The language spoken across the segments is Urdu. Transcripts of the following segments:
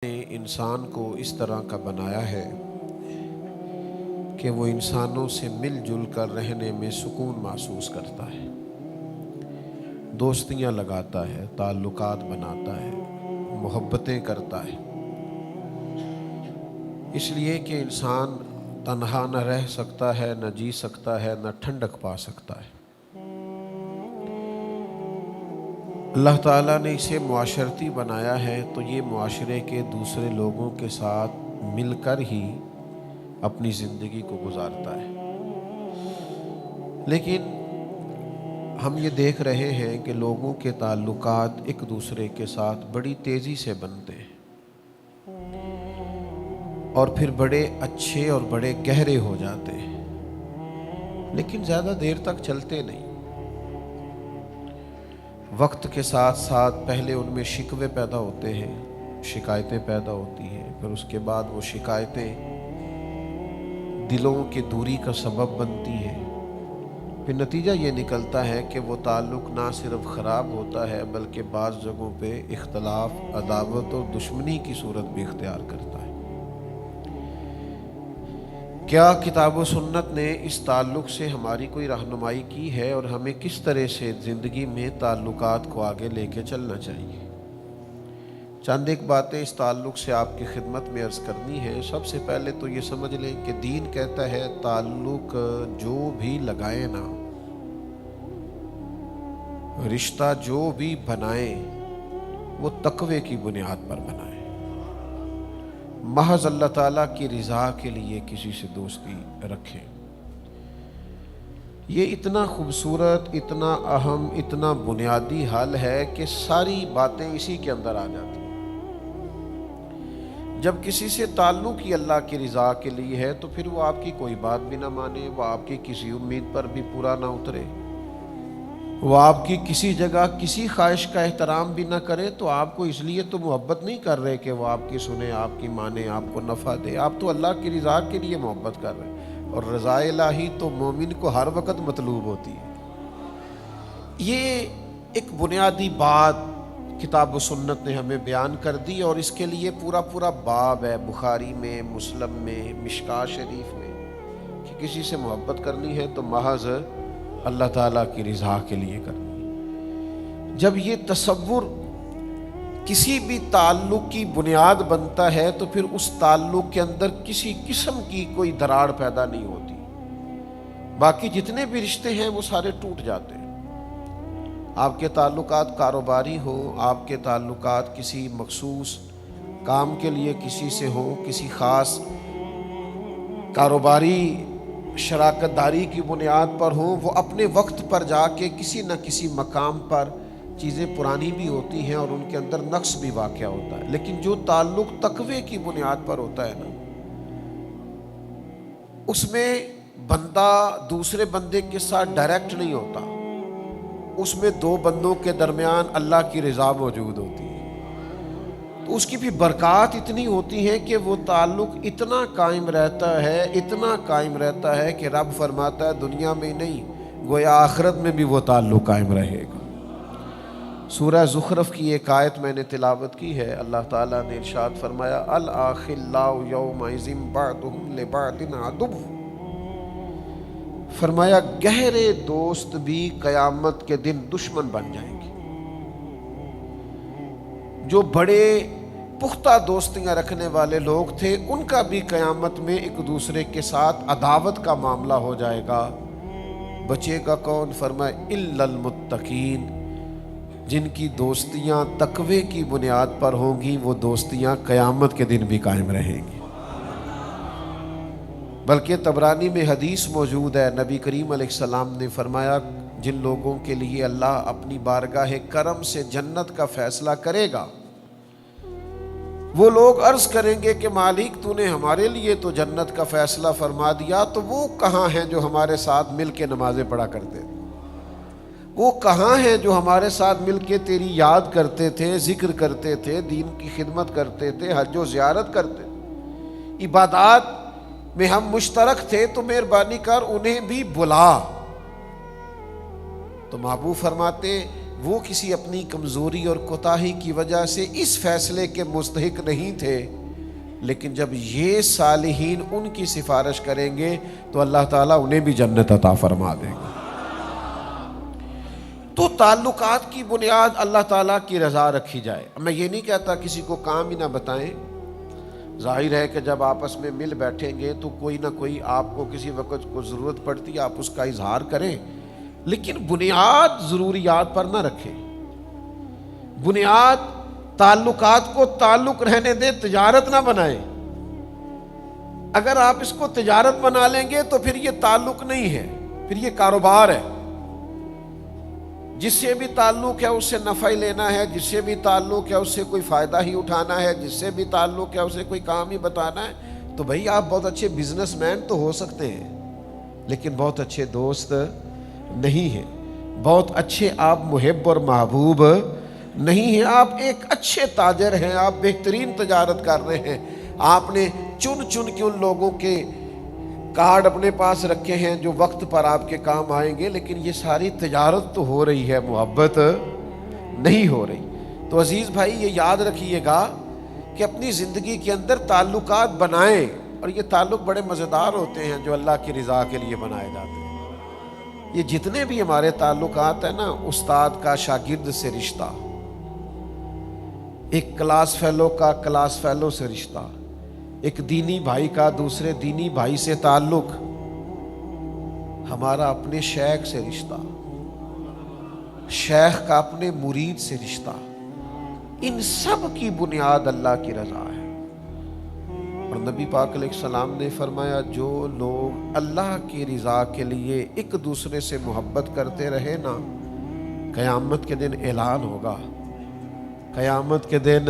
نے انسان کو اس طرح کا بنایا ہے کہ وہ انسانوں سے مل جل کر رہنے میں سکون محسوس کرتا ہے، دوستیاں لگاتا ہے، تعلقات بناتا ہے، محبتیں کرتا ہے، اس لیے کہ انسان تنہا نہ رہ سکتا ہے، نہ جی سکتا ہے، نہ ٹھنڈک پا سکتا ہے۔ اللہ تعالیٰ نے اسے معاشرتی بنایا ہے تو یہ معاشرے کے دوسرے لوگوں کے ساتھ مل کر ہی اپنی زندگی کو گزارتا ہے، لیکن ہم یہ دیکھ رہے ہیں کہ لوگوں کے تعلقات ایک دوسرے کے ساتھ بڑی تیزی سے بنتے ہیں اور پھر بڑے اچھے اور بڑے گہرے ہو جاتے ہیں، لیکن زیادہ دیر تک چلتے نہیں۔ وقت کے ساتھ ساتھ پہلے ان میں شکوے پیدا ہوتے ہیں، شکایتیں پیدا ہوتی ہیں، پھر اس کے بعد وہ شکایتیں دلوں کی دوری کا سبب بنتی ہیں، پھر نتیجہ یہ نکلتا ہے کہ وہ تعلق نہ صرف خراب ہوتا ہے بلکہ بعض جگہوں پہ اختلاف، عداوت اور دشمنی کی صورت بھی اختیار کرتا ہے۔ کیا کتاب و سنت نے اس تعلق سے ہماری کوئی رہنمائی کی ہے اور ہمیں کس طرح سے زندگی میں تعلقات کو آگے لے کے چلنا چاہیے؟ چند ایک باتیں اس تعلق سے آپ کی خدمت میں عرض کرنی ہے۔ سب سے پہلے تو یہ سمجھ لیں کہ دین کہتا ہے تعلق جو بھی لگائے نا، رشتہ جو بھی بنائیں وہ تقوی کی بنیاد پر بنائیں، محض اللہ تعالیٰ کی رضا کے لیے کسی سے دوستی رکھیں۔ یہ اتنا خوبصورت، اتنا اہم، اتنا بنیادی حل ہے کہ ساری باتیں اسی کے اندر آ جاتی ہیں۔ جب کسی سے تعلق ہی اللہ کی رضا کے لیے ہے تو پھر وہ آپ کی کوئی بات بھی نہ مانے، وہ آپ کی کسی امید پر بھی پورا نہ اترے، وہ آپ کی کسی جگہ کسی خواہش کا احترام بھی نہ کرے، تو آپ کو اس لیے تو محبت نہیں کر رہے کہ وہ آپ کی سنے، آپ کی مانے، آپ کو نفع دے، آپ تو اللہ کی رضا کے لیے محبت کر رہے ہیں، اور رضا الہی تو مومن کو ہر وقت مطلوب ہوتی ہے۔ یہ ایک بنیادی بات کتاب و سنت نے ہمیں بیان کر دی، اور اس کے لیے پورا باب ہے بخاری میں، مسلم میں، مشکاہ شریف میں، کہ کسی سے محبت کرنی ہے تو محض اللہ تعالیٰ کی رضا کے لیے کرنی۔ جب یہ تصور کسی بھی تعلق کی بنیاد بنتا ہے تو پھر اس تعلق کے اندر کسی قسم کی کوئی دراڑ پیدا نہیں ہوتی، باقی جتنے بھی رشتے ہیں وہ سارے ٹوٹ جاتے ہیں۔ آپ کے تعلقات کاروباری ہو، آپ کے تعلقات کسی مخصوص کام کے لیے کسی سے ہو، کسی خاص کاروباری شراکت داری کی بنیاد پر ہوں، وہ اپنے وقت پر جا کے کسی نہ کسی مقام پر چیزیں پرانی بھی ہوتی ہیں اور ان کے اندر نقص بھی واقع ہوتا ہے، لیکن جو تعلق تقوی کی بنیاد پر ہوتا ہے نا، اس میں بندہ دوسرے بندے کے ساتھ ڈائریکٹ نہیں ہوتا، اس میں دو بندوں کے درمیان اللہ کی رضا موجود ہوتی ہے، تو اس کی بھی برکات اتنی ہوتی ہے کہ وہ تعلق اتنا قائم رہتا ہے، اتنا قائم رہتا ہے کہ رب فرماتا ہے دنیا میں نہیں گویا آخرت میں بھی وہ تعلق قائم رہے گا۔ سورہ زخرف کی ایک آیت میں نے تلاوت کی ہے، اللہ تعالیٰ نے ارشاد فرمایا الاخلاء یومئذ بعضهم لبعض عدو، فرمایا گہرے دوست بھی قیامت کے دن دشمن بن جائیں گے۔ جو بڑے پختہ دوستیاں رکھنے والے لوگ تھے ان کا بھی قیامت میں ایک دوسرے کے ساتھ عداوت کا معاملہ ہو جائے گا۔ بچے گا کون؟ فرمایا الا المتقین، جن کی دوستیاں تقوی کی بنیاد پر ہوں گی وہ دوستیاں قیامت کے دن بھی قائم رہیں گی۔ بلکہ طبرانی میں حدیث موجود ہے، نبی کریم علیہ السلام نے فرمایا جن لوگوں کے لیے اللہ اپنی بارگاہ کرم سے جنت کا فیصلہ کرے گا، وہ لوگ عرض کریں گے کہ مالک تو نے ہمارے لیے تو جنت کا فیصلہ فرما دیا، تو وہ کہاں ہیں جو ہمارے ساتھ مل کے نمازیں پڑھا کرتے تھے؟ وہ کہاں ہیں جو ہمارے ساتھ مل کے تیری یاد کرتے تھے، ذکر کرتے تھے، دین کی خدمت کرتے تھے، حج و زیارت کرتے تھے، عبادات میں ہم مشترک تھے، تو مہربانی کر انہیں بھی بلا۔ تو محبوب فرماتے وہ کسی اپنی کمزوری اور کوتاہی کی وجہ سے اس فیصلے کے مستحق نہیں تھے، لیکن جب یہ صالحین ان کی سفارش کریں گے تو اللہ تعالیٰ انہیں بھی جنت عطا فرما دیں گے۔ تو تعلقات کی بنیاد اللہ تعالیٰ کی رضا رکھی جائے۔ میں یہ نہیں کہتا کسی کو کام ہی نہ بتائیں، ظاہر ہے کہ جب آپس میں مل بیٹھیں گے تو کوئی نہ کوئی آپ کو کسی وقت کو ضرورت پڑتی ہے، آپ اس کا اظہار کریں، لیکن بنیاد ضروریات پر نہ رکھیں۔ بنیاد تعلقات کو تعلق رہنے دیں، تجارت نہ بنائیں۔ اگر آپ اس کو تجارت بنا لیں گے تو پھر یہ تعلق نہیں ہے، پھر یہ کاروبار ہے۔ جس سے بھی تعلق ہے اس سے نفع ہی لینا ہے، جس سے بھی تعلق ہے اس سے کوئی فائدہ ہی اٹھانا ہے، جس سے بھی تعلق ہے اسے کوئی کام ہی بتانا ہے، تو بھئی آپ بہت اچھے بزنس مین تو ہو سکتے ہیں لیکن بہت اچھے دوست نہیں ہیں، بہت اچھے آپ محب اور محبوب نہیں ہیں۔ آپ ایک اچھے تاجر ہیں، آپ بہترین تجارت کر رہے ہیں، آپ نے چن چن کے ان لوگوں کے کارڈ اپنے پاس رکھے ہیں جو وقت پر آپ کے کام آئیں گے، لیکن یہ ساری تجارت تو ہو رہی ہے، محبت نہیں ہو رہی۔ تو عزیز بھائی یہ یاد رکھیے گا کہ اپنی زندگی کے اندر تعلقات بنائیں، اور یہ تعلق بڑے مزیدار ہوتے ہیں جو اللہ کی رضا کے لیے بنائے جاتے ہیں۔ یہ جتنے بھی ہمارے تعلقات ہیں نا، استاد کا شاگرد سے رشتہ، ایک کلاس فیلو کا کلاس فیلو سے رشتہ، ایک دینی بھائی کا دوسرے دینی بھائی سے تعلق، ہمارا اپنے شیخ سے رشتہ، شیخ کا اپنے مرید سے رشتہ، ان سب کی بنیاد اللہ کی رضا ہے۔ اور نبی پاک علیہ السلام نے فرمایا جو لوگ اللہ کی رضا کے لیے ایک دوسرے سے محبت کرتے رہے نا، قیامت کے دن اعلان ہوگا، قیامت کے دن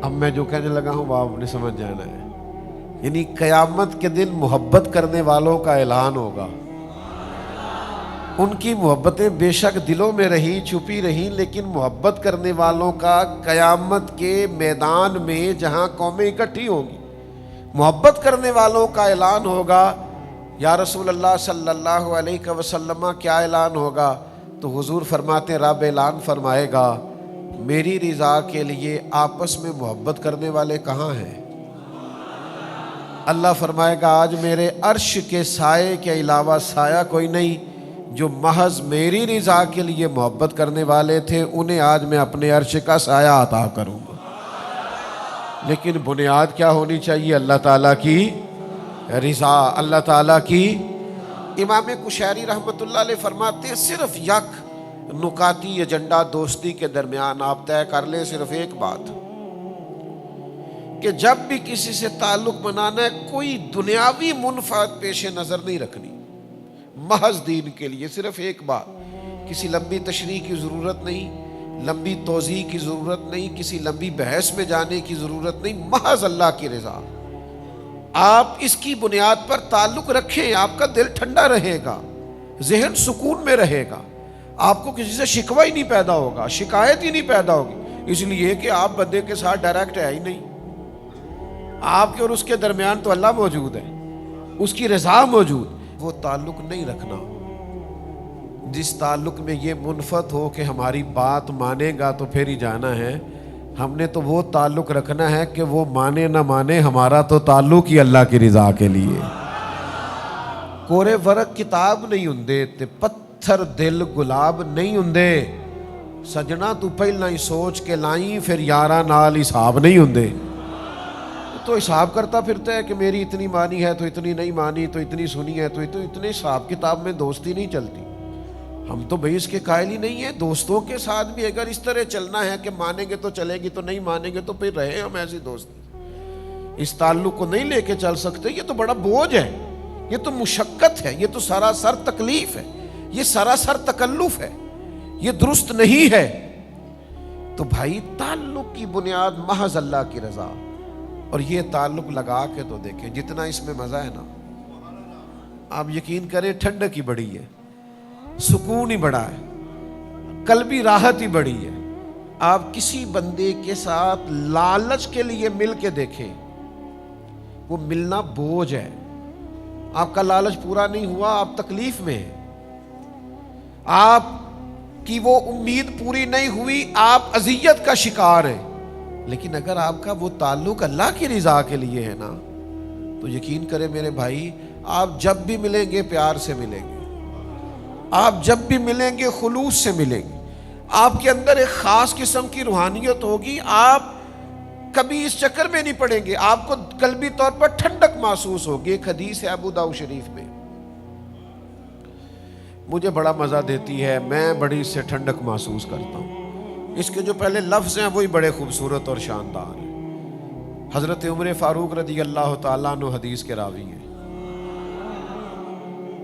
اب میں جو کہنے لگا ہوں وہ آپ نے سمجھ جانا ہے، یعنی قیامت کے دن محبت کرنے والوں کا اعلان ہوگا۔ ان کی محبتیں بے شک دلوں میں رہی چھپی رہیں، لیکن محبت کرنے والوں کا قیامت کے میدان میں جہاں قومیں اکٹھی ہوں گی، محبت کرنے والوں کا اعلان ہوگا۔ یا رسول اللہ صلی اللہ علیہ وسلم کیا اعلان ہوگا؟ تو حضور فرماتے ہیں رب اعلان فرمائے گا میری رضا کے لیے آپس میں محبت کرنے والے کہاں ہیں؟ اللہ فرمائے گا آج میرے عرش کے سائے کے علاوہ سایہ کوئی نہیں، جو محض میری رضا کے لیے محبت کرنے والے تھے انہیں آج میں اپنے عرش کا سایہ عطا کروں گا۔ لیکن بنیاد کیا ہونی چاہیے؟ اللہ تعالیٰ کی رضا، اللہ تعالیٰ کی۔ امام کشیری رحمۃ اللہ علیہ فرماتے ہیں صرف یک نکاتی ایجنڈا دوستی کے درمیان آپ طے کر لیں، صرف ایک بات کہ جب بھی کسی سے تعلق بنانا ہے کوئی دنیاوی منفعت پیش نظر نہیں رکھنی، محض دین کے لیے صرف ایک بات، کسی لمبی تشریح کی ضرورت نہیں، لمبی توضیح کی ضرورت نہیں، کسی لمبی بحث میں جانے کی ضرورت نہیں، محض اللہ کی رضا۔ آپ اس کی بنیاد پر تعلق رکھیں، آپ کا دل ٹھنڈا رہے گا، ذہن سکون میں رہے گا، آپ کو کسی سے شکوہ ہی نہیں پیدا ہوگا، شکایت ہی نہیں پیدا ہوگی، اس لیے کہ آپ بندے کے ساتھ ڈائریکٹ ہے ہی نہیں، آپ کے اور اس کے درمیان تو اللہ موجود ہے، اس کی رضا موجود۔ وہ تعلق نہیں رکھنا جس تعلق میں یہ منفعت ہو کہ ہماری بات مانے گا تو پھر ہی جانا ہے، ہم نے تو وہ تعلق رکھنا ہے کہ وہ مانے نہ مانے، ہمارا تو تعلق ہی اللہ کی رضا کے لیے۔ کورے ورق کتاب نہیں ہوندے تے پتھر دل گلاب نہیں ہوندے، سجنا تو پہلا ہی سوچ کے لائیں پھر یاراں نال حساب نہیں ہوندے۔ تو حساب کرتا پھرتا ہے کہ میری اتنی مانی ہے تو اتنی نہیں مانی، تو اتنی سنی ہے تو اتنے حساب کتاب میں دوستی نہیں چلتی۔ ہم تو بھئی اس کے قائل ہی نہیں ہیں، دوستوں کے ساتھ بھی اگر اس طرح چلنا ہے کہ مانیں گے تو چلے گی، تو نہیں مانیں گے تو پھر رہے ہم ایسی دوستی، اس تعلق کو نہیں لے کے چل سکتے۔ یہ تو بڑا بوجھ ہے، یہ تو مشقت ہے، یہ تو سراسر تکلیف ہے، یہ سراسر تکلف ہے، یہ درست نہیں ہے۔ تو بھائی تعلق کی بنیاد محض اللہ کی رضا، اور یہ تعلق لگا کے تو دیکھیں جتنا اس میں مزہ ہے نا، آپ یقین کریں ٹھنڈک ہی بڑی ہے، سکون ہی بڑا ہے، قلبی راحت ہی بڑی ہے۔ آپ کسی بندے کے ساتھ لالچ کے لیے مل کے دیکھیں، وہ ملنا بوجھ ہے، آپ کا لالچ پورا نہیں ہوا، آپ تکلیف میں ہیں، آپ کی وہ امید پوری نہیں ہوئی، آپ اذیت کا شکار ہیں۔ لیکن اگر آپ کا وہ تعلق اللہ کی رضا کے لیے ہے نا، تو یقین کریں میرے بھائی، آپ جب بھی ملیں گے پیار سے ملیں گے، آپ جب بھی ملیں گے خلوص سے ملیں گے، آپ کے اندر ایک خاص قسم کی روحانیت ہوگی، آپ کبھی اس چکر میں نہیں پڑیں گے، آپ کو قلبی طور پر ٹھنڈک محسوس ہوگی۔ ایک حدیث ہے ابو داؤد شریف میں، مجھے بڑا مزہ دیتی ہے، میں بڑی اس سے ٹھنڈک محسوس کرتا ہوں۔ اس کے جو پہلے لفظ ہیں وہی بڑے خوبصورت اور شاندار ہیں۔ حضرت عمر فاروق رضی اللہ تعالیٰ عنہ حدیث کے راوی ہیں۔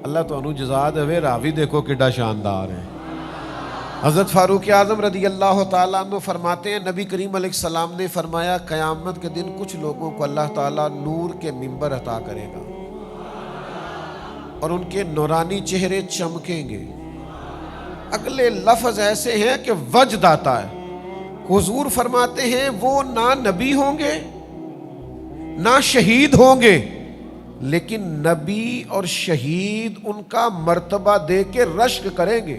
اللہ تو انو جزا دے، راوی دیکھو کڈا شاندار ہے۔ حضرت فاروق اعظم رضی اللہ تعالیٰ عنہ فرماتے ہیں، نبی کریم علیہ السلام نے فرمایا قیامت کے دن کچھ لوگوں کو اللہ تعالیٰ نور کے منبر عطا کرے گا اور ان کے نورانی چہرے چمکیں گے۔ اگلے لفظ ایسے ہیں کہ وجد آتا ہے۔ حضور فرماتے ہیں وہ نہ نبی ہوں گے نہ شہید ہوں گے، لیکن نبی اور شہید ان کا مرتبہ دے کے رشک کریں گے۔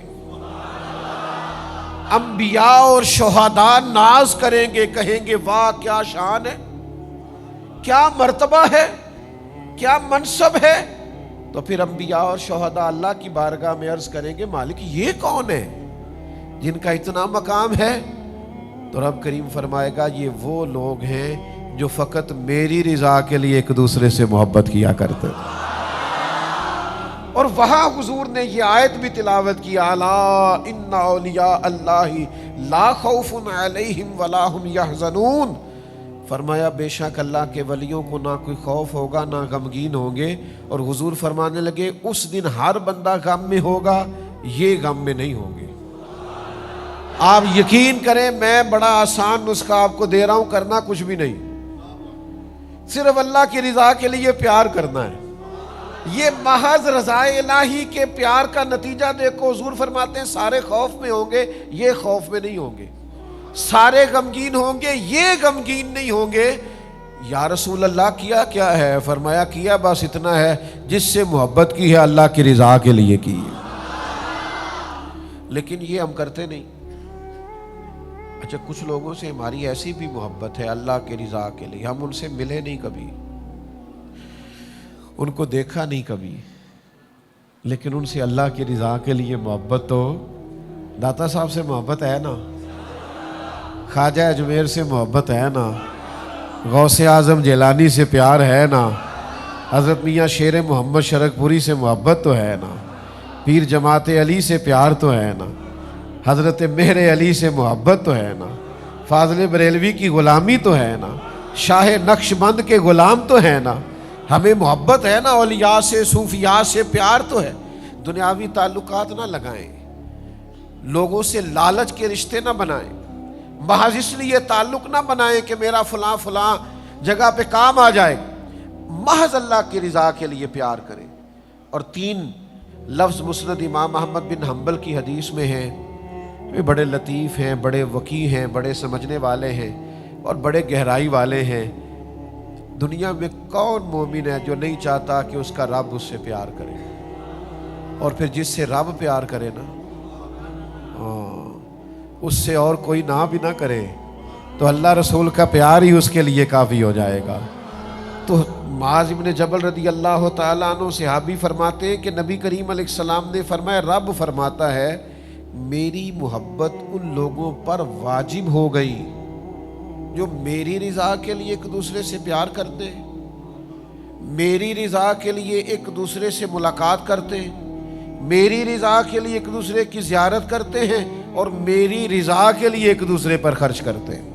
انبیاء اور شہداء ناز کریں گے، کہیں گے واہ کیا شان ہے، کیا مرتبہ ہے، کیا منصب ہے۔ تو پھر انبیاء اور شہداء اللہ کی بارگاہ میں عرض کریں گے مالک یہ کون ہے جن کا اتنا مقام ہے؟ تو رب کریم فرمائے گا یہ وہ لوگ ہیں جو فقط میری رضا کے لیے ایک دوسرے سے محبت کیا کرتے ہیں۔ اور وہاں حضور نے یہ آیت بھی تلاوت کی، الا ان اولیاء اللہ لا خوف علیہم ولا هم یحزنون، فرمایا بے شک اللہ کے ولیوں کو نہ کوئی خوف ہوگا نہ غمگین ہوں گے۔ اور حضور فرمانے لگے اس دن ہر بندہ غم میں ہوگا، یہ غم میں نہیں ہوں گے۔ آپ یقین کریں میں بڑا آسان نسخہ آپ کو دے رہا ہوں، کرنا کچھ بھی نہیں، صرف اللہ کی رضا کے لیے پیار کرنا ہے۔ یہ محض رضا الہی کے پیار کا نتیجہ دیکھو۔ حضور فرماتے ہیں سارے خوف میں ہوں گے، یہ خوف میں نہیں ہوں گے، سارے غمگین ہوں گے، یہ غمگین نہیں ہوں گے۔ یا رسول اللہ کیا کیا ہے؟ فرمایا کیا بس اتنا ہے جس سے محبت کی ہے اللہ کی رضا کے لیے کی ہے۔ لیکن یہ ہم کرتے نہیں۔ اچھا کچھ لوگوں سے ہماری ایسی بھی محبت ہے اللہ کی رضا کے لیے، ہم ان سے ملے نہیں کبھی، ان کو دیکھا نہیں کبھی، لیکن ان سے اللہ کی رضا کے لیے محبت تو داتا صاحب سے محبت ہے نا، خواجہ اجمیر سے محبت ہے نا، غوث اعظم جیلانی سے پیار ہے نا، حضرت میاں شیر محمد شرک پوری سے محبت تو ہے نا، پیر جماعت علی سے پیار تو ہے نا، حضرت مہر علی سے محبت تو ہے نا، فاضل بریلوی کی غلامی تو ہے نا، شاہ نقشبند کے غلام تو ہے نا، ہمیں محبت ہے نا، اولیاء سے صوفیاء سے پیار تو ہے۔ دنیاوی تعلقات نہ لگائیں، لوگوں سے لالچ کے رشتے نہ بنائیں، محض اس لیے تعلق نہ بنائیں کہ میرا فلاں فلاں جگہ پہ کام آ جائے، محض اللہ کی رضا کے لیے پیار کریں۔ اور 3 لفظ مسند امام احمد بن حنبل کی حدیث میں ہیں، وہ بڑے لطیف ہیں، بڑے وقی ہیں، بڑے سمجھنے والے ہیں اور بڑے گہرائی والے ہیں۔ دنیا میں کون مومن ہے جو نہیں چاہتا کہ اس کا رب اس سے پیار کرے؟ اور پھر جس سے رب پیار کرے نا، اس سے اور کوئی نہ بھی نہ کرے تو اللہ رسول کا پیار ہی اس کے لیے کافی ہو جائے گا۔ تو معاذ بن جبل رضی اللہ تعالیٰ عنہ صحابی فرماتے ہیں کہ نبی کریم علیہ السلام نے فرمایا رب فرماتا ہے میری محبت ان لوگوں پر واجب ہو گئی جو میری رضا کے لیے ایک دوسرے سے پیار کرتے ہیں، میری رضا کے لیے ایک دوسرے سے ملاقات کرتے ہیں، میری رضا کے لیے ایک دوسرے کی زیارت کرتے ہیں اور میری رضا کے لیے ایک دوسرے پر خرچ کرتے ہیں۔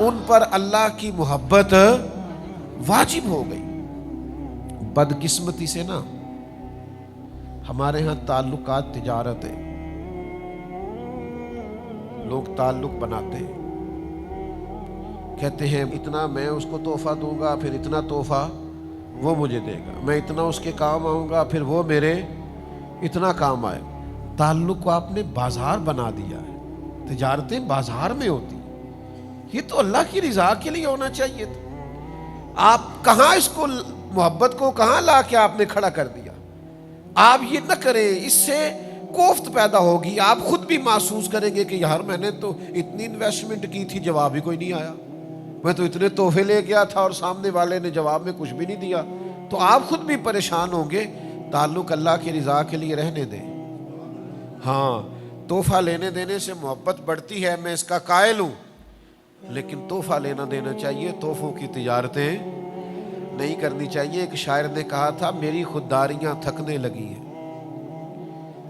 ان پر اللہ کی محبت واجب ہو گئی۔ بدقسمتی سے نا ہمارے ہاں تعلقات تجارت ہے، لوگ تعلق بناتے ہیں، کہتے ہیں اتنا میں اس کو تحفہ دوں گا پھر اتنا تحفہ وہ مجھے دے گا، میں اتنا اس کے کام آؤں گا پھر وہ میرے اتنا کام آئے۔ تعلق کو آپ نے بازار بنا دیا ہے، تجارتیں بازار میں ہوتی، یہ تو اللہ کی رضا کے لیے ہونا چاہیے تھا۔ آپ کہاں اس کو محبت کو کہاں لا کے آپ نے کھڑا کر دیا؟ آپ یہ نہ کریں، اس سے کوفت پیدا ہوگی، آپ خود بھی محسوس کریں گے کہ یار میں نے تو اتنی انویسٹمنٹ کی تھی، جواب ہی کوئی نہیں آیا، میں تو اتنے تحفے لے گیا تھا اور سامنے والے نے جواب میں کچھ بھی نہیں دیا، تو آپ خود بھی پریشان ہوں گے۔ تعلق اللہ کی رضا کے لیے رہنے دیں۔ ہاں، تحفہ لینے دینے سے محبت بڑھتی ہے، میں اس کا قائل ہوں، لیکن تحفہ لینا دینا چاہیے، تحفوں کی تجارتیں نہیں کرنی چاہیے۔ ایک شاعر نے کہا تھا، میری خودداریاں تھکنے لگی ہیں،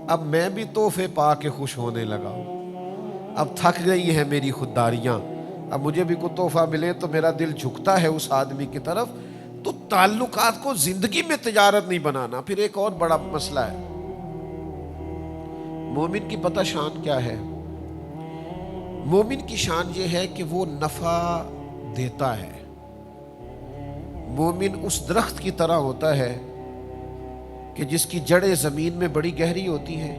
اب میں بھی تحفے پا کے خوش ہونے لگا ہوں، اب تھک گئی ہیں میری خودداریاں، اب مجھے بھی کوئی تحفہ ملے تو میرا دل جھکتا ہے اس آدمی کی طرف۔ تو تعلقات کو زندگی میں تجارت نہیں بنانا۔ پھر ایک اور بڑا مسئلہ ہے، مومن کی پتہ شان کیا ہے؟ مومن کی شان یہ ہے کہ وہ نفع دیتا ہے۔ مومن اس درخت کی طرح ہوتا ہے کہ جس کی جڑیں زمین میں بڑی گہری ہوتی ہیں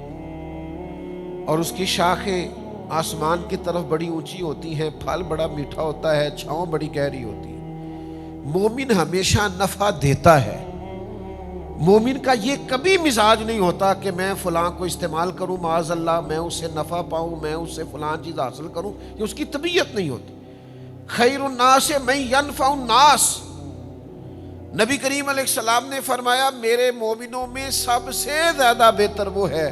اور اس کی شاخیں آسمان کی طرف بڑی اونچی ہوتی ہیں، پھل بڑا میٹھا ہوتا ہے، چھاؤں بڑی گہری ہوتی ہے۔ مومن ہمیشہ نفع دیتا ہے۔ مومن کا یہ کبھی مزاج نہیں ہوتا کہ میں فلاں کو استعمال کروں، معاذ اللہ میں اس سے نفع پاؤں، میں اس سے فلاں چیز حاصل کروں، یہ اس کی طبیعت نہیں ہوتی۔ خیر الناس من ینفع الناس، نبی کریم علیہ السلام نے فرمایا میرے مومنوں میں سب سے زیادہ بہتر وہ ہے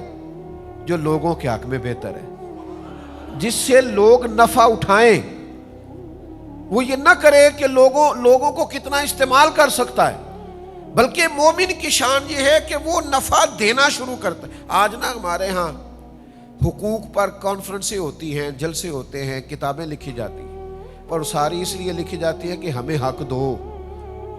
جو لوگوں کے حق میں بہتر ہے، جس سے لوگ نفع اٹھائیں۔ وہ یہ نہ کرے کہ لوگوں کو کتنا استعمال کر سکتا ہے، بلکہ مومن کی شان یہ ہے کہ وہ نفع دینا شروع کرتا ہے۔ آج نا ہمارے ہاں حقوق پر کانفرنسیں ہوتی ہیں، جلسے ہوتے ہیں، کتابیں لکھی جاتی ہیں، اور ساری اس لیے لکھی جاتی ہے کہ ہمیں حق دو۔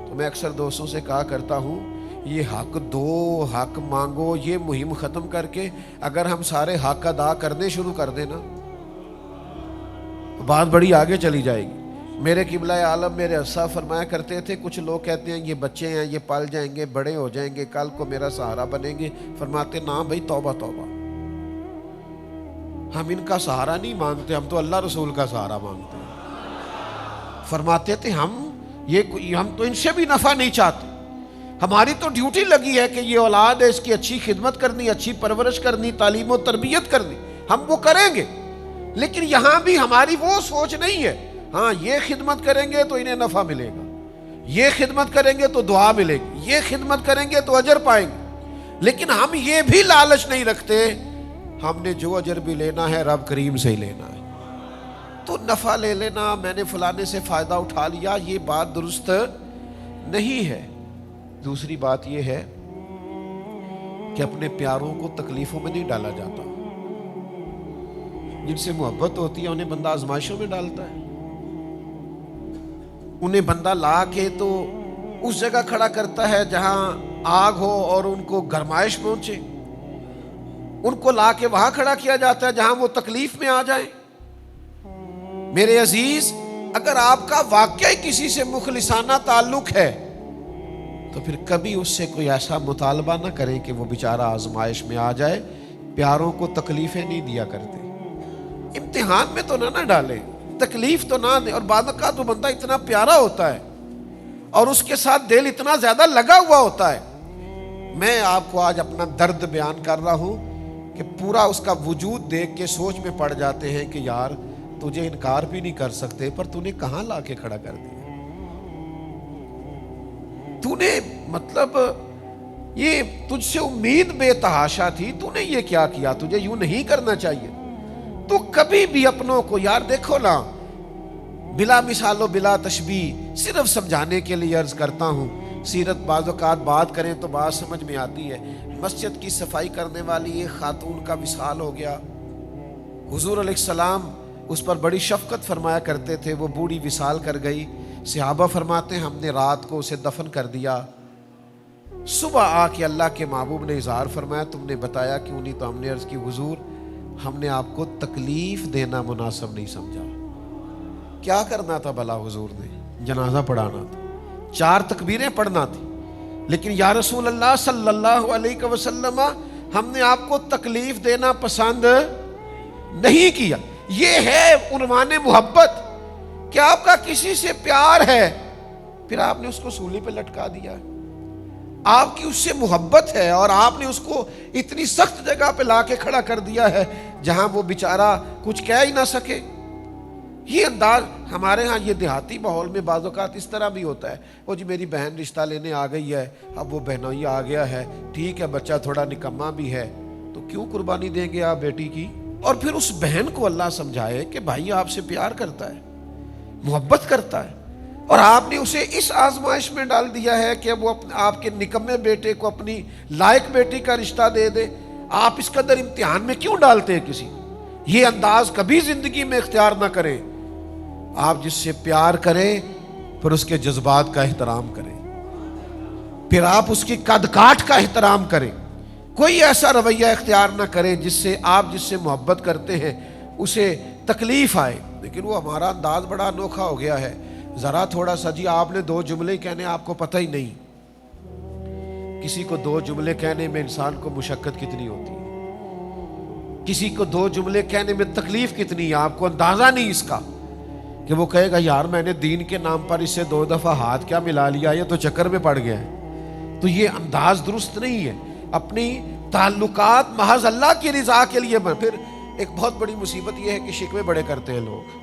تو میں اکثر دوستوں سے کہا کرتا ہوں، یہ حق دو، حق مانگو، یہ مہم ختم کر کے اگر ہم سارے حق ادا کرنے شروع کر دیں نا، بات بڑی آگے چلی جائے گی۔ میرے قبلہ عالم میرے اسا فرمایا کرتے تھے، کچھ لوگ کہتے ہیں یہ بچے ہیں، یہ پل جائیں گے، بڑے ہو جائیں گے، کل کو میرا سہارا بنیں گے۔ فرماتے نا بھائی، توبہ توبہ، ہم ان کا سہارا نہیں مانگتے، ہم تو اللہ رسول کا سہارا مانگتے ہیں۔ فرماتے تھے ہم تو ان سے بھی نفع نہیں چاہتے، ہماری تو ڈیوٹی لگی ہے کہ یہ اولاد ہے، اس کی اچھی خدمت کرنی، اچھی پرورش کرنی، تعلیم و تربیت کرنی، ہم وہ کریں گے۔ لیکن یہاں بھی ہماری وہ سوچ نہیں ہے، ہاں یہ خدمت کریں گے تو انہیں نفع ملے گا، یہ خدمت کریں گے تو دعا ملے گی، یہ خدمت کریں گے تو اجر پائیں گے۔ لیکن ہم یہ بھی لالچ نہیں رکھتے، ہم نے جو اجر بھی لینا ہے رب کریم سے ہی لینا ہے۔ تو نفع لے لینا، میں نے فلانے سے فائدہ اٹھا لیا، یہ بات درست نہیں ہے۔ دوسری بات یہ ہے کہ اپنے پیاروں کو تکلیفوں میں نہیں ڈالا جاتا۔ جن سے محبت ہوتی ہے انہیں بندہ آزمائشوں میں ڈالتا ہے، انہیں بندہ لا کے تو اس جگہ کھڑا کرتا ہے جہاں آگ ہو اور ان کو گرمائش پہنچے، ان کو لا کے وہاں کھڑا کیا جاتا ہے جہاں وہ تکلیف میں آ جائیں۔ میرے عزیز، اگر آپ کا واقعی کسی سے مخلصانہ تعلق ہے تو پھر کبھی اس سے کوئی ایسا مطالبہ نہ کریں کہ وہ بیچارہ آزمائش میں آ جائے۔ پیاروں کو تکلیفیں نہیں دیا کرتے، امتحان میں تو نہ ڈالیں، تکلیف تو نہ دیں۔ اور بعد کا تو بندہ اتنا پیارا ہوتا ہے اور اس کے ساتھ دل اتنا زیادہ لگا ہوا ہوتا ہے۔ میں آپ کو آج اپنا درد بیان کر رہا ہوں کہ پورا اس کا وجود دیکھ کے سوچ میں پڑ جاتے ہیں کہ یار تجھے انکار بھی نہیں کر سکتے، پر تو نے کہاں لا کے کھڑا کر دیا؟ تو نے مطلب یہ تجھ سے امید بے تحاشا تھی، تو نے یہ کیا کیا؟ تجھے یوں نہیں کرنا چاہیے۔ تو کبھی بھی اپنوں کو، یار دیکھو نا، بلا مثال و بلا تشبیہ، صرف سمجھانے کے لیے عرض کرتا ہوں، سیرت بعض اوقات بات کریں تو بات سمجھ میں آتی ہے۔ مسجد کی صفائی کرنے والی ایک خاتون کا وصال ہو گیا، حضور علیہ السلام اس پر بڑی شفقت فرمایا کرتے تھے، وہ بوڑھی وصال کر گئی۔ صحابہ فرماتے ہیں ہم نے رات کو اسے دفن کر دیا، صبح آ کے اللہ کے محبوب نے اظہار فرمایا تم نے بتایا کیوں نہیں؟ تو ہم نے عرض کی حضور ہم نے آپ کو تکلیف دینا مناسب نہیں سمجھا۔ کیا کرنا تھا بھلا حضور نے؟ جنازہ پڑھانا تھا، 4 تکبیریں پڑھنا تھی، لیکن یا رسول اللہ صلی اللہ علیہ وسلم ہم نے آپ کو تکلیف دینا پسند نہیں کیا۔ یہ ہے عنوان محبت کہ آپ کا کسی سے پیار ہے، پھر آپ نے اس کو سولی پہ لٹکا دیا۔ آپ کی اس سے محبت ہے اور آپ نے اس کو اتنی سخت جگہ پہ لا کے کھڑا کر دیا ہے جہاں وہ بیچارہ کچھ کہہ ہی نہ سکے. یہ انداز ہمارے ہاں یہ دیہاتی ماحول میں بعض اوقات اس طرح بھی ہوتا ہے. وہ جی میری بہن رشتہ لینے آ گئی ہے, اب وہ بہنوئی آ گیا ہے, ٹھیک ہے بچہ تھوڑا نکما بھی ہے, تو کیوں قربانی دیں گے آپ بیٹی کی؟ اور پھر اس بہن کو اللہ سمجھائے کہ بھائی آپ سے پیار کرتا ہے, محبت کرتا ہے, اور آپ نے اسے اس آزمائش میں ڈال دیا ہے کہ وہ آپ کے نکمے بیٹے کو اپنی لائق بیٹی کا رشتہ دے دے. آپ اس قدر امتحان میں کیوں ڈالتے ہیں کسی؟ یہ انداز کبھی زندگی میں اختیار نہ کریں. آپ جس سے پیار کریں پھر اس کے جذبات کا احترام کریں, پھر آپ اس کی قد کاٹ کا احترام کریں. کوئی ایسا رویہ اختیار نہ کریں جس سے آپ جس سے محبت کرتے ہیں اسے تکلیف آئے. لیکن وہ ہمارا انداز بڑا انوکھا ہو گیا ہے. ذرا تھوڑا سا جی آپ نے 2 جملے کہنے, آپ کو پتہ ہی نہیں کسی کو 2 جملے کہنے میں انسان کو مشقت کتنی ہوتی ہے, کسی کو 2 جملے کہنے میں تکلیف کتنی ہے. آپ کو اندازہ نہیں اس کا کہ وہ کہے گا یار میں نے دین کے نام پر اس سے 2 دفعہ ہاتھ کیا ملا لیا, یہ تو چکر میں پڑ گیا ہے. تو یہ انداز درست نہیں ہے. اپنی تعلقات محض اللہ کی رضا کے لیے. پھر ایک بہت بڑی مصیبت یہ ہے کہ شکوے بڑے کرتے ہیں لوگ.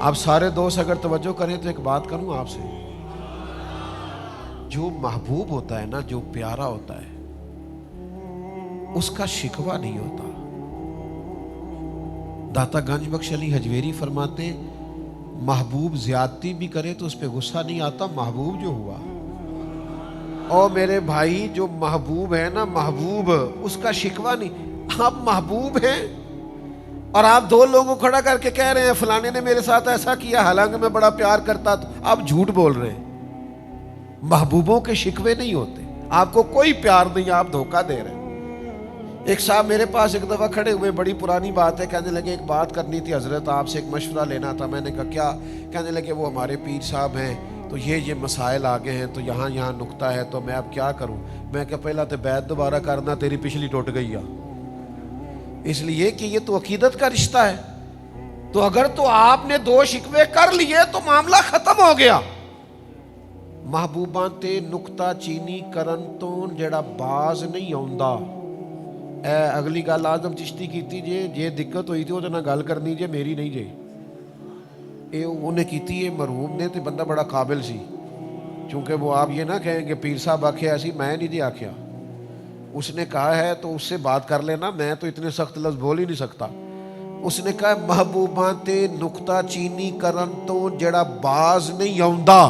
آپ سارے دوست اگر توجہ کریں تو ایک بات کروں آپ سے, جو محبوب ہوتا ہے نا, جو پیارا ہوتا ہے, اس کا شکوہ نہیں ہوتا. داتا گنج بخش علی حجویری فرماتے ہیں محبوب زیادتی بھی کرے تو اس پہ غصہ نہیں آتا, محبوب جو ہوا. اور میرے بھائی جو محبوب ہے نا, محبوب, اس کا شکوہ نہیں. آپ محبوب ہیں اور آپ 2 لوگوں کو کھڑا کر کے کہہ رہے ہیں فلانے نے میرے ساتھ ایسا کیا حالانکہ میں بڑا پیار کرتا, تو آپ جھوٹ بول رہے ہیں. محبوبوں کے شکوے نہیں ہوتے, آپ کو کوئی پیار نہیں, آپ دھوکہ دے رہے ہیں. ایک صاحب میرے پاس ایک دفعہ کھڑے ہوئے, بڑی پرانی بات ہے, کہنے لگے ایک بات کرنی تھی حضرت, آپ سے ایک مشورہ لینا تھا. میں نے کہا کیا؟ کہنے لگے وہ ہمارے پیر صاحب ہیں تو یہ مسائل آگے ہیں, تو یہاں نکتہ ہے, تو میں اب کیا کروں؟ میں کہا پہلا تو بیعت دوبارہ کرنا, تیری پچھلی ٹوٹ گئی ہے. اس لیے کہ یہ تو عقیدت کا رشتہ ہے. تو اگر تو آپ نے 2 شکوے کر لیے تو معاملہ ختم ہو گیا. محبوباں تے نکتہ چینی کرن تو جڑا باز نہیں آوندا. اے اگلی گل آدم چشتی کیتی جے دقت ہوئی تھی وہ نہ گل کرنی جے, میری نہیں جے. اے انہیں کیتی ہے مرحوم نے, تو بندہ بڑا قابل سی, چونکہ وہ آپ یہ نہ کہیں کہ پیر صاحب آکھے ایسی, میں نہیں جی آکھیا. اس نے کہا ہے تو اس سے بات کر لینا, میں تو اتنے سخت لفظ بول ہی نہیں سکتا. اس نے کہا محبوباں تے نکتہ چینی کرن تو جڑا باز نہیں آوندا,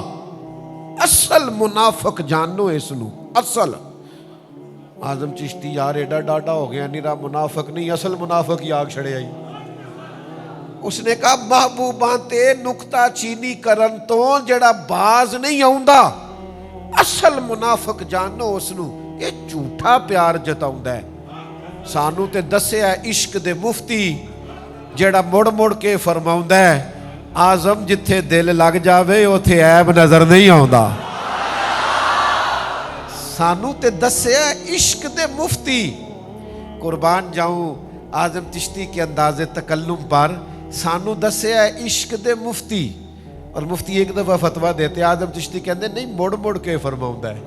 اصل منافق جانو اس نو. اصل آدم چشتی یار ایڈا ڈاڈا ہو گیا, نیرا منافق نہیں اصل منافق ہی آگ چھڑے آئی. اس نے کہا محبوباں تے نکتہ چینی کرن تو جڑا باز نہیں آوندا, اصل منافق جانو اس نو. یہ جھوٹا پیار جتاؤندا ہے. سانو تے دسیا عشق دے مفتی جڑا مڑ مڑ کے فرماؤندا ہے آزم جتھے دل لگ جاوے اوتھے عیب نظر نہیں آوندا. سانو تے دسیا عشق دے مفتی. قربان جاؤں اعظم چشتی کے انداز تکلم پر, سانو دسیا عشق دے مفتی. اور مفتی ایک دفعہ فتویٰ دیتے, اعظم چشتی کہندے نہیں مڑ مڑ کے فرماؤندا ہے.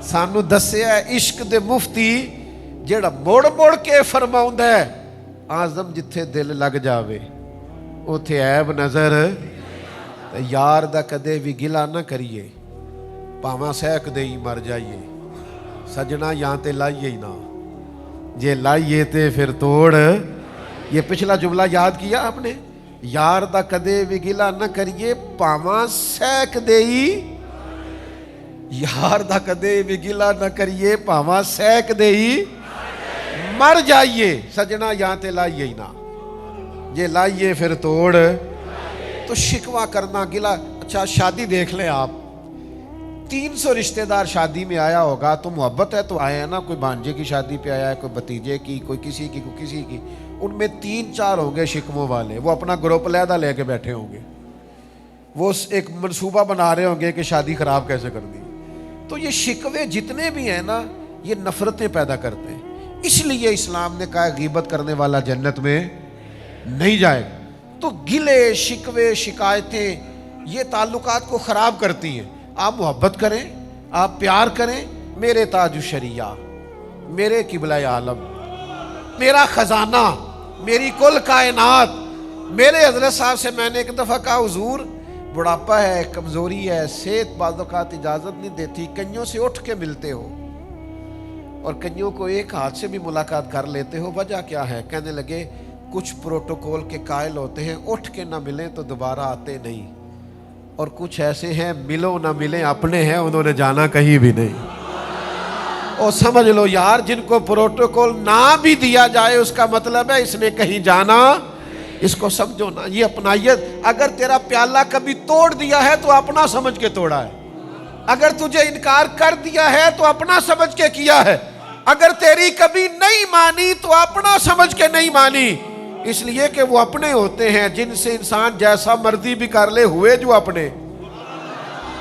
سانو دسیا عشق دے مفتی جڑا مڑ مڑ کے فرماؤندا ہے آزم جتھے دل لگ جاوے اوتھے عیب نظر. یار دا کدے بھی گلا نہ کریے, پاواں سہک دے ہی مر جائیے. سجنا یہاں تے لائیے ہی نہ, جے لائیے تے پھر توڑ. یہ پچھلا جملہ یاد کیا آپ نے, یار دا کدے بھی گلا نہ کریے پاواں سہک دے ہی. یار دا کدے بھی گلا نہ کریے پاواں سہک دے ہی مر جائیے. سجنا یہاں تے لائیے ہی نہ, جے لائیے پھر توڑ. تو شکوہ کرنا گلا. اچھا شادی دیکھ لیں آپ, 300 رشتہ دار شادی میں آیا ہوگا, تو محبت ہے تو آئے ہیں نا. کوئی بھانجے کی شادی پہ آیا ہے, کوئی بھتیجے کی, کوئی کسی کی, کوئی کسی کی. ان میں 3-4 ہوں گے شکموں والے, وہ اپنا گروپ علیحدہ لے کے بیٹھے ہوں گے. وہ ایک منصوبہ بنا رہے ہوں گے کہ شادی خراب کیسے کر دی. تو یہ شکوے جتنے بھی ہیں نا, یہ نفرتیں پیدا کرتے ہیں. اس لیے اسلام نے کہا غیبت کرنے والا جنت میں نہیں جائے گا. تو گلے شکوے شکایتیں یہ تعلقات کو خراب کرتی ہیں. آپ محبت کریں, آپ پیار کریں میرے تاج الشریعہ، میرے قبلہ عالم، میرا خزانہ، میری کل کائنات۔ میرے حضرت صاحب سے میں نے ایک دفعہ کہا حضور بڑھاپا ہے، کمزوری ہے، صحت بعض اوقات اجازت نہیں دیتی، کئیوں سے اٹھ کے ملتے ہو اور کئیوں کو ایک ہاتھ سے بھی ملاقات کر لیتے ہو، وجہ کیا ہے؟ کہنے لگے کچھ پروٹوکول کے قائل ہوتے ہیں، اٹھ کے نہ ملیں تو دوبارہ آتے نہیں، اور کچھ ایسے ہیں ملو نہ ملیں اپنے ہیں، انہوں نے جانا کہیں بھی نہیں۔ اور سمجھ لو یار، جن کو پروٹوکول نہ بھی دیا جائے اس کا مطلب ہے اس نے کہیں جانا، اس کو سمجھو نا، یہ اپنائیت۔ اگر تیرا پیالہ کبھی توڑ دیا ہے تو اپنا سمجھ کے توڑا ہے، اگر تجھے انکار کر دیا ہے تو اپنا سمجھ کے کیا ہے، اگر تیری کبھی نہیں مانی تو اپنا سمجھ کے نہیں مانی، اس لیے کہ وہ اپنے ہوتے ہیں جن سے انسان جیسا مرضی بھی کر لے، ہوئے جو اپنے،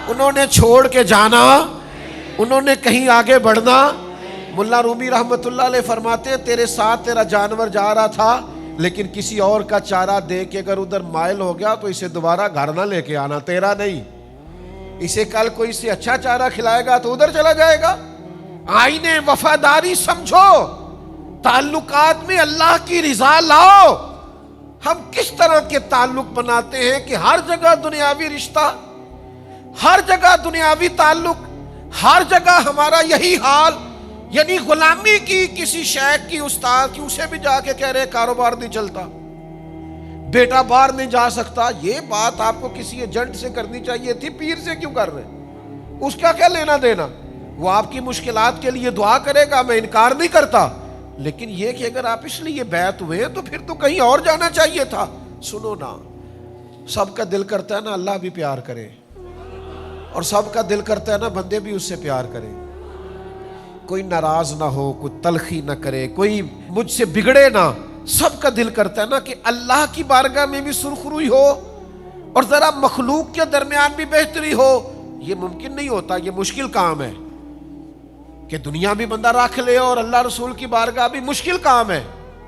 انہوں نے چھوڑ کے جانا، انہوں نے کہیں آگے بڑھنا۔ ملا رومی رحمت اللہ علیہ فرماتے ہیں تیرے ساتھ تیرا جانور جا رہا تھا لیکن کسی اور کا چارہ دے کے اگر ادھر مائل ہو گیا تو اسے دوبارہ گھر نہ لے کے آنا، تیرا نہیں، اسے کل کوئی سے اچھا چارہ کھلائے گا تو ادھر چلا جائے گا۔ آئین وفاداری سمجھو، تعلقات میں اللہ کی رضا لاؤ۔ ہم کس طرح کے تعلق بناتے ہیں کہ ہر جگہ دنیاوی رشتہ، ہر جگہ دنیاوی تعلق، ہر جگہ ہمارا یہی حال، یعنی غلامی کی کسی شیخ کی، استاد کی، اسے بھی جا کے کہہ رہے کاروبار نہیں چلتا، بیٹا باہر نہیں جا سکتا۔ یہ بات آپ کو کسی ایجنٹ سے کرنی چاہیے تھی، پیر سے کیوں کر رہے؟ اس کا کیا لینا دینا؟ وہ آپ کی مشکلات کے لیے دعا کرے گا، میں انکار نہیں کرتا، لیکن یہ کہ اگر آپ اس لیے بیعت ہوئے ہیں تو پھر تو کہیں اور جانا چاہیے تھا۔ سنو نا، سب کا دل کرتا ہے نا اللہ بھی پیار کرے، اور سب کا دل کرتا ہے نا بندے بھی اس سے پیار کرے، کوئی ناراض نہ ہو، کوئی تلخی نہ کرے، کوئی مجھ سے بگڑے نہ۔ سب کا دل کرتا ہے نا کہ اللہ کی بارگاہ میں بھی سرخروئی ہو اور ذرا مخلوق کے درمیان بھی بہتری ہو۔ یہ ممکن نہیں ہوتا، یہ مشکل کام ہے کہ دنیا بھی بندہ رکھ لے اور اللہ رسول کی بارگاہ بھی، مشکل کام ہے۔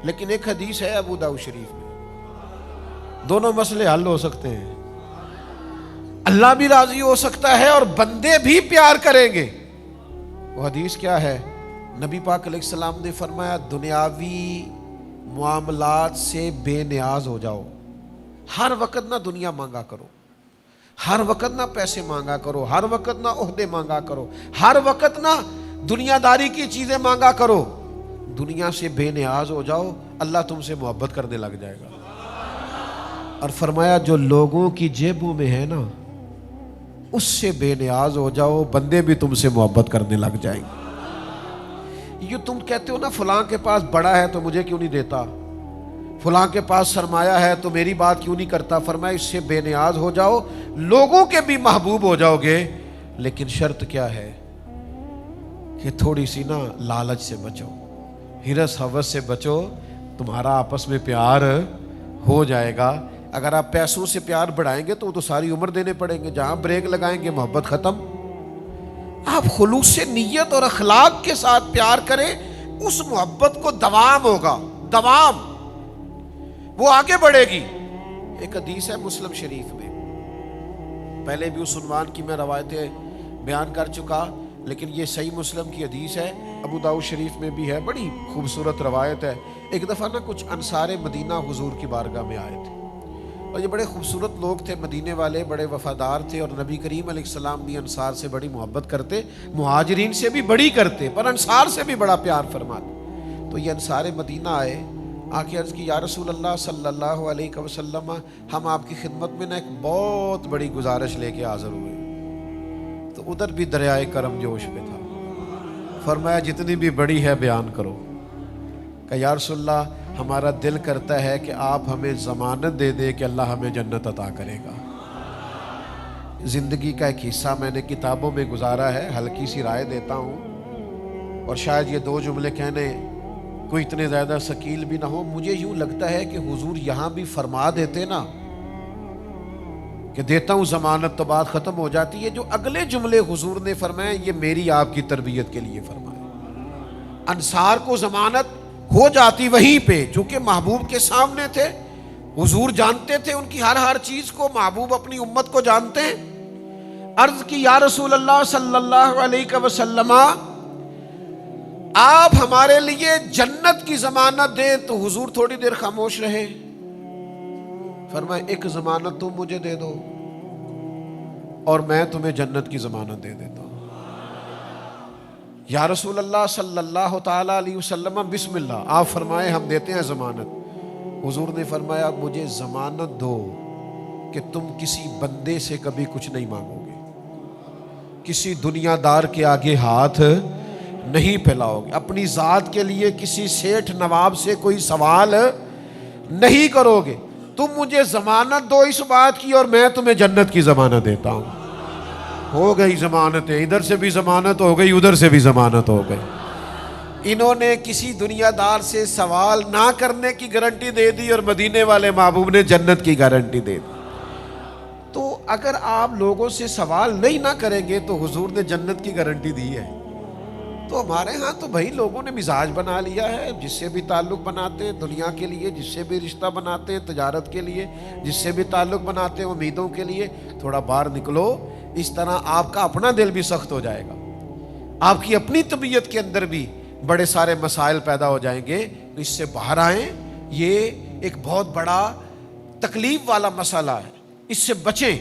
لیکن ایک حدیث ہے ابو داؤد شریف میں، دونوں مسئلے حل ہو سکتے ہیں، اللہ بھی راضی ہو سکتا ہے اور بندے بھی پیار کریں گے۔ وہ حدیث کیا ہے؟ نبی پاک علیہ السلام نے فرمایا دنیاوی معاملات سے بے نیاز ہو جاؤ، ہر وقت نہ دنیا مانگا کرو، ہر وقت نہ پیسے مانگا کرو، ہر وقت نہ عہدے مانگا کرو، ہر وقت نہ دنیا داری کی چیزیں مانگا کرو، دنیا سے بے نیاز ہو جاؤ، اللہ تم سے محبت کرنے لگ جائے گا۔ اور فرمایا جو لوگوں کی جیبوں میں ہے نا اس سے بے نیاز ہو جاؤ، بندے بھی تم سے محبت کرنے لگ جائیں گے۔ یہ تم کہتے ہو نا فلاں کے پاس بڑا ہے تو مجھے کیوں نہیں دیتا، فلاں کے پاس سرمایہ ہے تو میری بات کیوں نہیں کرتا، فرمایا اس سے بے نیاز ہو جاؤ، لوگوں کے بھی محبوب ہو جاؤ گے، لیکن شرط کیا ہے کہ تھوڑی سی نا لالچ سے بچو، ہرس ہوس سے بچو، تمہارا آپس میں پیار ہو جائے گا۔ اگر آپ پیسوں سے پیار بڑھائیں گے تو وہ تو ساری عمر دینے پڑیں گے، جہاں بریک لگائیں گے محبت ختم۔ آپ خلوص سے نیت اور اخلاق کے ساتھ پیار کریں، اس محبت کو دوام ہوگا، دوام، وہ آگے بڑھے گی۔ ایک حدیث ہے مسلم شریف میں، پہلے بھی اس عنوان کی میں روایتیں بیان کر چکا، لیکن یہ صحیح مسلم کی حدیث ہے، ابو داؤد شریف میں بھی ہے، بڑی خوبصورت روایت ہے۔ ایک دفعہ نا کچھ انصار مدینہ حضور کی بارگاہ میں آئے تھے، اور یہ بڑے خوبصورت لوگ تھے، مدینے والے، بڑے وفادار تھے، اور نبی کریم علیہ السلام بھی انصار سے بڑی محبت کرتے، مہاجرین سے بھی بڑی کرتے، پر انصار سے بھی بڑا پیار فرماتے۔ تو یہ انصار مدینہ آئے، آ کے عرض کی یا رسول اللہ صلی اللہ علیہ وسلم، ہم آپ کی خدمت میں نا ایک بہت بڑی گزارش لے کے حاضر ہوئے۔ تو ادھر بھی دریائے کرم جوش پہ تھا، فرمایا جتنی بھی بڑی ہے بیان کرو۔ کہ یا رسول اللہ ہمارا دل کرتا ہے کہ آپ ہمیں ضمانت دے دے کہ اللہ ہمیں جنت عطا کرے گا۔ زندگی کا ایک حصہ میں نے کتابوں میں گزارا ہے، ہلکی سی رائے دیتا ہوں، اور شاید یہ دو جملے کہنے کوئی اتنے زیادہ ثقیل بھی نہ ہو۔ مجھے یوں لگتا ہے کہ حضور یہاں بھی فرما دیتے نا کہ دیتا ہوں ضمانت تو بات ختم ہو جاتی ہے، جو اگلے جملے حضور نے فرمائے یہ میری آپ کی تربیت کے لیے فرمائے۔ انصار کو ضمانت ہو جاتی وہیں پہ، چونکہ محبوب کے سامنے تھے، حضور جانتے تھے ان کی ہر چیز کو، محبوب اپنی امت کو جانتے ہیں۔ عرض کی یا رسول اللہ صلی اللہ علیہ وسلم آپ ہمارے لیے جنت کی ضمانت دیں، تو حضور تھوڑی دیر خاموش رہے، فرمایا ایک ضمانت تم مجھے دے دو اور میں تمہیں جنت کی ضمانت دے دیتا ہوں۔ یا رسول اللہ صلی اللہ تعالیٰ علیہ وسلم بسم اللہ، آپ فرمائے ہم دیتے ہیں ضمانت۔ حضور نے فرمایا مجھے ضمانت دو کہ تم کسی بندے سے کبھی کچھ نہیں مانگو گے، کسی دنیا دار کے آگے ہاتھ نہیں پھیلاؤ گے، اپنی ذات کے لیے کسی سیٹھ نواب سے کوئی سوال نہیں کرو گے، تم مجھے ضمانت دو اس بات کی اور میں تمہیں جنت کی ضمانت دیتا ہوں۔ ہو گئی ضمانتیں، ادھر سے بھی ضمانت ہو گئی، ادھر سے بھی ضمانت ہو گئی۔ انہوں نے کسی دنیا دار سے سوال نہ کرنے کی گارنٹی دے دی اور مدینے والے محبوب نے جنت کی گارنٹی دے دی۔ تو اگر آپ لوگوں سے سوال نہیں نہ کریں گے تو حضور نے جنت کی گارنٹی دی ہے۔ تو ہمارے ہاں تو بھائی لوگوں نے مزاج بنا لیا ہے، جس سے بھی تعلق بناتے ہیں دنیا کے لیے، جس سے بھی رشتہ بناتے ہیں تجارت کے لیے، جس سے بھی تعلق بناتے ہیں امیدوں کے لیے، تھوڑا باہر نکلو، اس طرح آپ کا اپنا دل بھی سخت ہو جائے گا، آپ کی اپنی طبیعت کے اندر بھی بڑے سارے مسائل پیدا ہو جائیں گے۔ تو اس سے باہر آئیں، یہ ایک بہت بڑا تکلیف والا مسئلہ ہے، اس سے بچیں۔